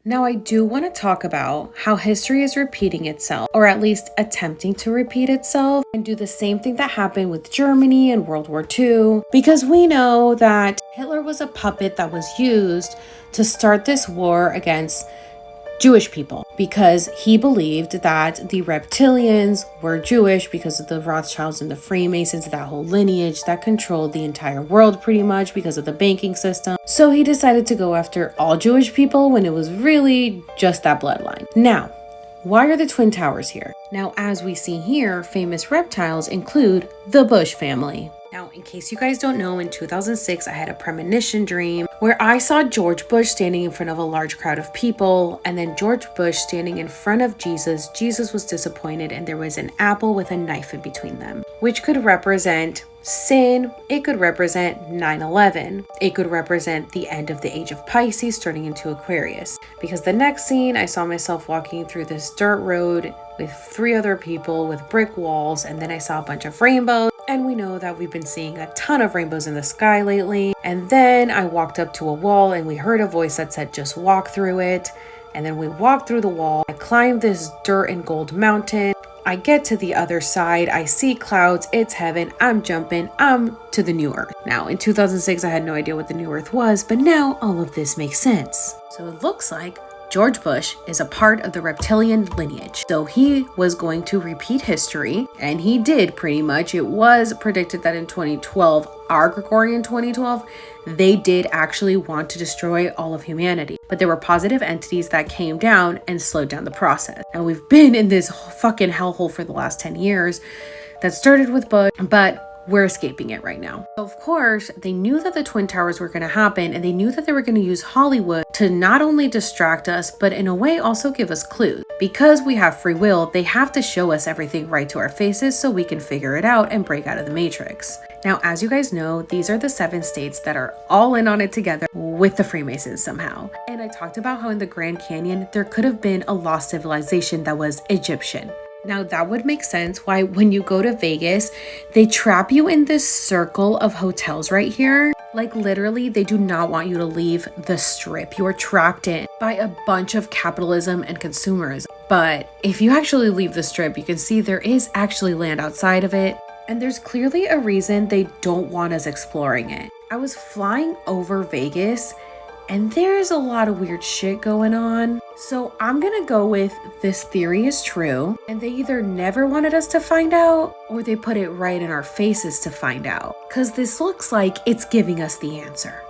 Now, I do want to talk about how history is repeating itself, or at least attempting to repeat itself, and do the same thing that happened with Germany in World War II, because we know that Hitler was a puppet that was used to start this war against Jewish people because he believed that the reptilians were Jewish because of the Rothschilds and the Freemasons, that whole lineage that controlled the entire world pretty much because of the banking system. So he decided to go after all Jewish people when it was really just that bloodline. Now, why are the Twin Towers here? Now, as we see here, famous reptiles include the Bush family. Now, in case you guys don't know, in 2006, I had a premonition dream where I saw George Bush standing in front of a large crowd of people, and then George Bush standing in front of Jesus. Jesus was disappointed, and there was an apple with a knife in between them, which could represent sin. It could represent 9/11. It could represent the end of the age of Pisces turning into Aquarius. Because the next scene, I saw myself walking through this dirt road with 3 other people with brick walls, and then I saw a bunch of rainbows. And we know that we've been seeing a ton of rainbows in the sky lately. And then I walked up to a wall and we heard a voice that said, just walk through it. And then we walked through the wall. I climbed this dirt and gold mountain. I get to the other side. I see clouds. It's heaven. I'm jumping. I'm to the new earth. Now, in 2006, I had no idea what the new earth was, but now all of this makes sense. So it looks like George Bush is a part of the reptilian lineage. So he was going to repeat history, and he did pretty much. It was predicted that in 2012, our Gregorian 2012, they did actually want to destroy all of humanity. But there were positive entities that came down and slowed down the process. And we've been in this fucking hellhole for the last 10 years that started with Bush, but we're escaping it right now. So of course, they knew that the Twin Towers were going to happen, and they knew that they were going to use Hollywood to not only distract us, but in a way also give us clues. Because we have free will, they have to show us everything right to our faces so we can figure it out and break out of the matrix. Now, as you guys know, these are the 7 states that are all in on it together with the Freemasons somehow. And I talked about how in the Grand Canyon, there could have been a lost civilization that was Egyptian. Now that would make sense why when you go to Vegas, they trap you in this circle of hotels right here. Like literally, they do not want you to leave the strip. You are trapped in by a bunch of capitalism and consumerism. But if you actually leave the strip, you can see there is actually land outside of it. And there's clearly a reason they don't want us exploring it. I was flying over Vegas, and there's a lot of weird shit going on. So I'm gonna go with this theory is true, and they either never wanted us to find out, or they put it right in our faces to find out. Cause this looks like it's giving us the answer.